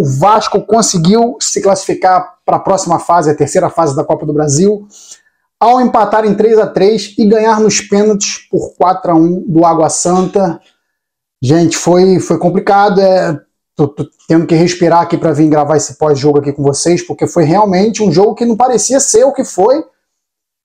o Vasco conseguiu se classificar para a próxima fase, a terceira fase da Copa do Brasil, ao empatar em 3-3 e ganhar nos pênaltis por 4-1 do Água Santa. Gente, foi complicado, tô tendo que respirar aqui para vir gravar esse pós-jogo aqui com vocês, porque foi realmente um jogo que não parecia ser o que foi,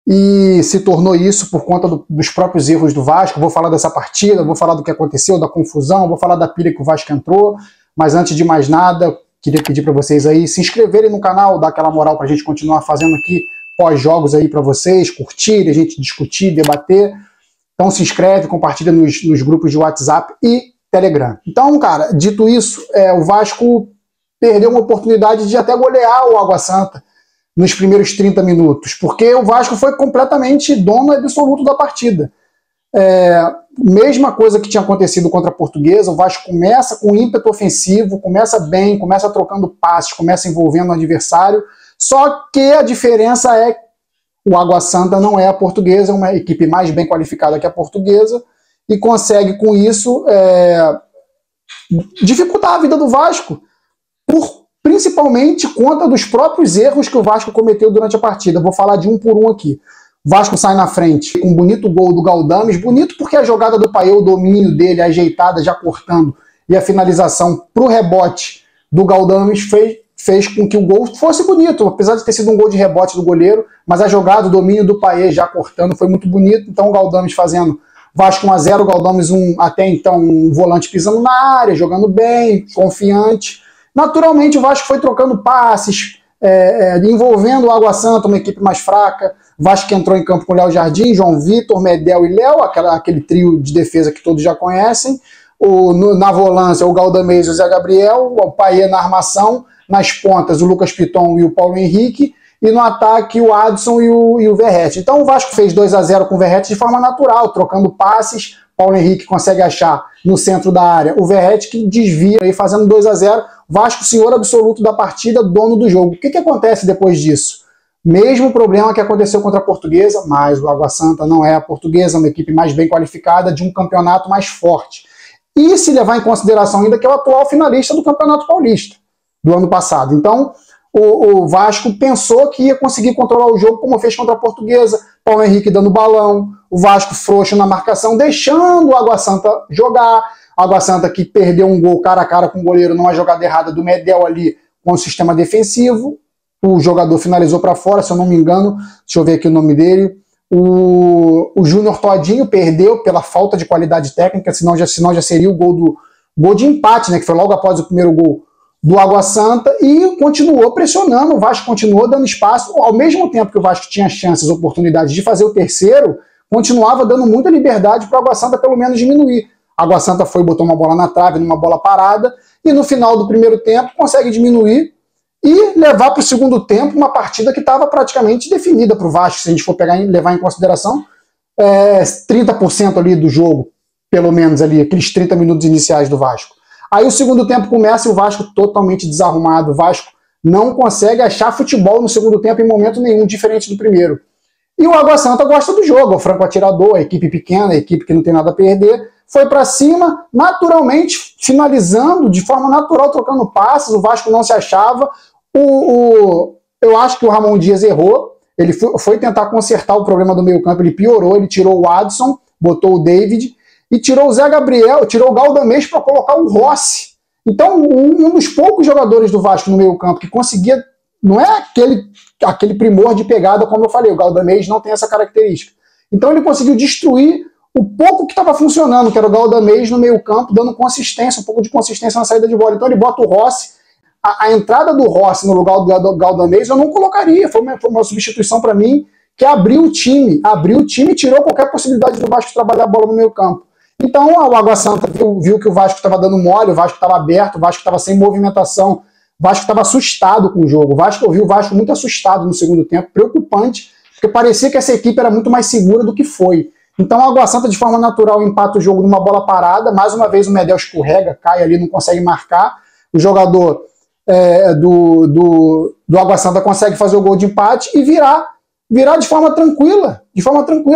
e se tornou isso por conta dos próprios erros do Vasco. Vou falar dessa partida, vou falar do que aconteceu, da confusão, vou falar da pilha que o Vasco entrou, mas antes de mais nada, queria pedir para vocês aí se inscreverem no canal, dar aquela moral para a gente continuar fazendo aqui pós-jogos aí para vocês, curtirem, a gente discutir, debater. Então se inscreve, compartilha nos grupos de WhatsApp e Telegram. Então, cara, dito isso, o Vasco perdeu uma oportunidade de até golear o Água Santa nos primeiros 30 minutos, porque o Vasco foi completamente dono absoluto da partida. Mesma coisa que tinha acontecido contra a Portuguesa, o Vasco começa com ímpeto ofensivo, começa bem, começa trocando passes, começa envolvendo o adversário, só que a diferença é que o Água Santa não é a Portuguesa, é uma equipe mais bem qualificada que a Portuguesa, e consegue com isso dificultar a vida do Vasco, principalmente conta dos próprios erros que o Vasco cometeu durante a partida. Vou falar de um por um aqui. O Vasco sai na frente com um bonito gol do Galdames, bonito porque a jogada do Payet, o domínio dele, a ajeitada, já cortando, e a finalização para o rebote do Galdames fez com que o gol fosse bonito, apesar de ter sido um gol de rebote do goleiro, mas a jogada, o domínio do Payet já cortando foi muito bonito. Então o Galdames fazendo Vasco 1-0, o Galdames até então um volante pisando na área, jogando bem, confiante. Naturalmente o Vasco foi trocando passes, envolvendo o Água Santa, uma equipe mais fraca. O Vasco entrou em campo com Léo Jardim, João Vitor, Medel e Léo, aquele trio de defesa que todos já conhecem. Na volância, o Galdamés e o Zé Gabriel, o Payet na armação, nas pontas o Lucas Piton e o Paulo Henrique, e no ataque o Adson e o Verratti. Então o Vasco fez 2-0 com o Verratti de forma natural, trocando passes. Paulo Henrique consegue achar no centro da área o Verratti, que desvia aí fazendo 2-0. Vasco, senhor absoluto da partida, dono do jogo. O que acontece depois disso? Mesmo problema que aconteceu contra a Portuguesa, mas o Água Santa não é a Portuguesa, é uma equipe mais bem qualificada, de um campeonato mais forte. E se levar em consideração ainda que é o atual finalista do Campeonato Paulista do ano passado. Então o Vasco pensou que ia conseguir controlar o jogo como fez contra a Portuguesa, Paulo Henrique dando balão, o Vasco frouxo na marcação, deixando o Água Santa jogar. Água Santa que perdeu um gol cara a cara com o goleiro numa jogada errada do Medel ali com o sistema defensivo. O jogador finalizou para fora, se eu não me engano, deixa eu ver aqui o nome dele. O Júnior Todinho perdeu pela falta de qualidade técnica, senão já seria o gol de empate, né, que foi logo após o primeiro gol do Água Santa, e continuou pressionando, o Vasco continuou dando espaço, ao mesmo tempo que o Vasco tinha chances, oportunidades de fazer o terceiro, continuava dando muita liberdade para o Água Santa pelo menos diminuir. A Água Santa foi e botou uma bola na trave, numa bola parada, e no final do primeiro tempo consegue diminuir e levar para o segundo tempo uma partida que estava praticamente definida para o Vasco, se a gente for levar em consideração 30% ali do jogo, pelo menos ali, aqueles 30 minutos iniciais do Vasco. Aí o segundo tempo começa e o Vasco totalmente desarrumado, o Vasco não consegue achar futebol no segundo tempo em momento nenhum, diferente do primeiro. E o Água Santa gosta do jogo, é o franco atirador, a equipe pequena, a equipe que não tem nada a perder, foi para cima, naturalmente, finalizando de forma natural, trocando passes, o Vasco não se achava. Eu acho que o Ramon Dias errou, ele foi tentar consertar o problema do meio campo, ele piorou, ele tirou o Adson, botou o David, e tirou o Zé Gabriel, tirou o Galdamés para colocar o Rossi. Então, um dos poucos jogadores do Vasco no meio campo que conseguia, não é aquele primor de pegada, como eu falei, o Galdamés não tem essa característica. Então ele conseguiu destruir o pouco que estava funcionando, que era o Galdamés no meio campo, dando consistência, um pouco de consistência na saída de bola. Então ele bota o Rossi, a entrada do Rossi no lugar do Galdamés eu não colocaria, foi uma substituição para mim que abriu o time e tirou qualquer possibilidade do Vasco trabalhar a bola no meio campo. Então o Água Santa viu que o Vasco estava dando mole, o Vasco estava aberto, o Vasco estava sem movimentação, o Vasco estava assustado com o jogo. Eu vi o Vasco muito assustado no segundo tempo, preocupante, porque parecia que essa equipe era muito mais segura do que foi. Então o Água Santa de forma natural empata o jogo numa bola parada, mais uma vez o Medel escorrega, cai ali, não consegue marcar, o jogador do Água Santa consegue fazer o gol de empate e virar de forma tranquila,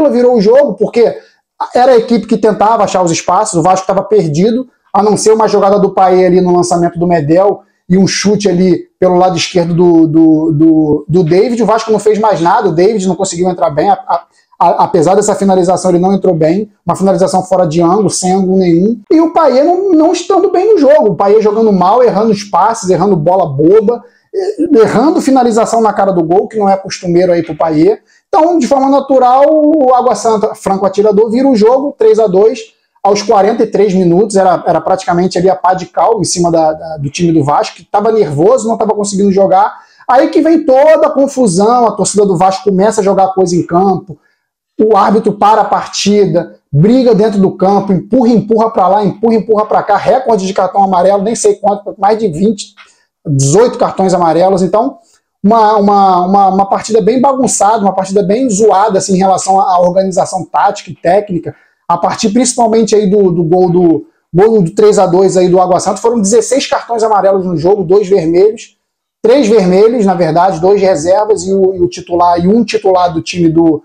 virou o jogo, porque era a equipe que tentava achar os espaços, o Vasco estava perdido, a não ser uma jogada do Payet ali no lançamento do Medel, e um chute ali pelo lado esquerdo do David. O Vasco não fez mais nada, o David não conseguiu entrar bem, apesar dessa finalização ele não entrou bem, uma finalização fora de ângulo, sem ângulo nenhum, e o Payet não estando bem no jogo, o Payet jogando mal, errando os passes, errando bola boba, errando finalização na cara do gol, que não é costumeiro aí pro Payet. Então, de forma natural, o Água Santa, franco atirador, vira o jogo, 3-2, aos 43 minutos, era praticamente ali a pá de cal em cima do time do Vasco, que estava nervoso, não estava conseguindo jogar. Aí que vem toda a confusão, a torcida do Vasco começa a jogar coisa em campo, o árbitro para a partida, briga dentro do campo, empurra para lá, empurra para cá, recorde de cartão amarelo, nem sei quanto, mais de 18 cartões amarelos. Então, uma partida bem bagunçada, uma partida bem zoada assim, em relação à organização tática e técnica, a partir principalmente aí do gol do 3-2 aí do Água Santa. Foram 16 cartões amarelos no jogo, 2 vermelhos, 3 vermelhos, na verdade, 2 reservas e um titular do time do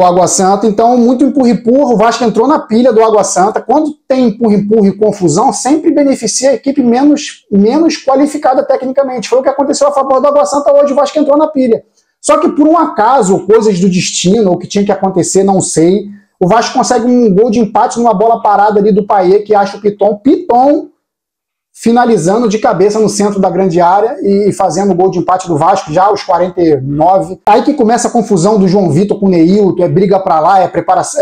Água Santa. Então, muito empurra-empurra, o Vasco entrou na pilha do Água Santa. Quando tem empurra-empurra e confusão, sempre beneficia a equipe menos qualificada tecnicamente. Foi o que aconteceu a favor do Água Santa hoje, o Vasco entrou na pilha. Só que por um acaso, coisas do destino, ou que tinha que acontecer, não sei, o Vasco consegue um gol de empate numa bola parada ali do Payet, que acha o Piton finalizando de cabeça no centro da grande área e fazendo o gol de empate do Vasco já aos 49. Aí que começa a confusão do João Vitor com o Neilton, briga pra lá, é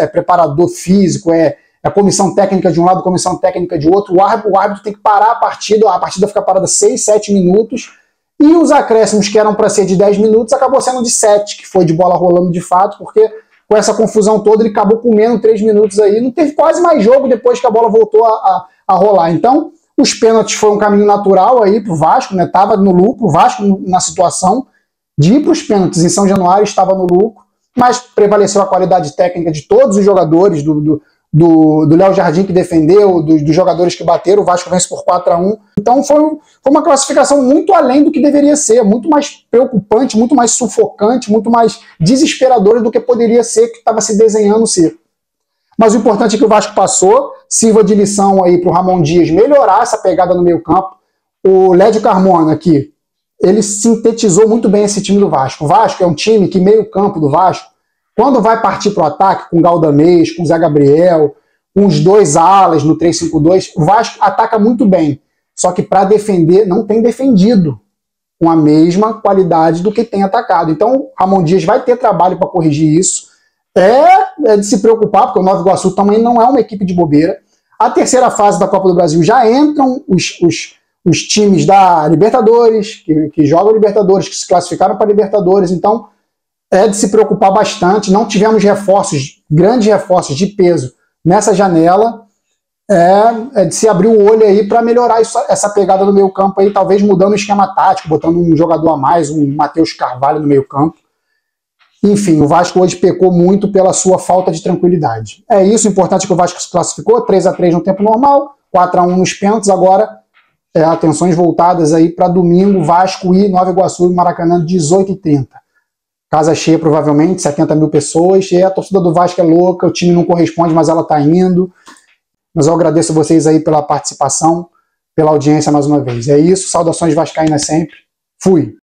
preparador físico, é comissão técnica de um lado, comissão técnica de outro. O árbitro tem que parar a partida fica parada 6, 7 minutos, e os acréscimos que eram para ser de 10 minutos acabou sendo de 7, que foi de bola rolando de fato, porque com essa confusão toda ele acabou comendo 3 minutos aí, não teve quase mais jogo depois que a bola voltou a rolar. Então, os pênaltis foi um caminho natural aí pro Vasco, né? Tava no lucro, o Vasco na situação de ir para os pênaltis em São Januário, estava no lucro, mas prevaleceu a qualidade técnica de todos os jogadores, do Léo Jardim que defendeu, dos jogadores que bateram. O Vasco vence por 4-1. Então foi uma classificação muito além do que deveria ser, muito mais preocupante, muito mais sufocante, muito mais desesperadora do que poderia ser, que estava se desenhando ser. Mas o importante é que o Vasco passou, sirva de lição aí para o Ramon Dias melhorar essa pegada no meio campo. O Lédio Carmona aqui, ele sintetizou muito bem esse time do Vasco. O Vasco é um time que meio campo do Vasco, quando vai partir para o ataque, com o Galdamés, com o Zé Gabriel, com os 2 alas no 3-5-2, o Vasco ataca muito bem. Só que para defender, não tem defendido com a mesma qualidade do que tem atacado. Então, Ramon Dias vai ter trabalho para corrigir isso. É de se preocupar, porque o Nova Iguaçu também não é uma equipe de bobeira. A terceira fase da Copa do Brasil já entram os times da Libertadores, que jogam Libertadores, que se classificaram para Libertadores. Então, é de se preocupar bastante. Não tivemos grandes reforços de peso nessa janela. É de se abrir o olho aí para melhorar essa pegada do meio campo aí, talvez mudando o esquema tático, botando um jogador a mais, um Matheus Carvalho no meio campo. Enfim, o Vasco hoje pecou muito pela sua falta de tranquilidade. É isso, o importante é que o Vasco se classificou, 3-3 no tempo normal, 4-1 nos pênaltis. Agora, atenções voltadas aí para domingo, Vasco e Nova Iguaçu e Maracanã, 18h30. Casa cheia provavelmente, 70 mil pessoas, e a torcida do Vasco é louca, o time não corresponde, mas ela está indo. Mas eu agradeço a vocês aí pela participação, pela audiência mais uma vez. É isso, saudações vascaínas sempre. Fui!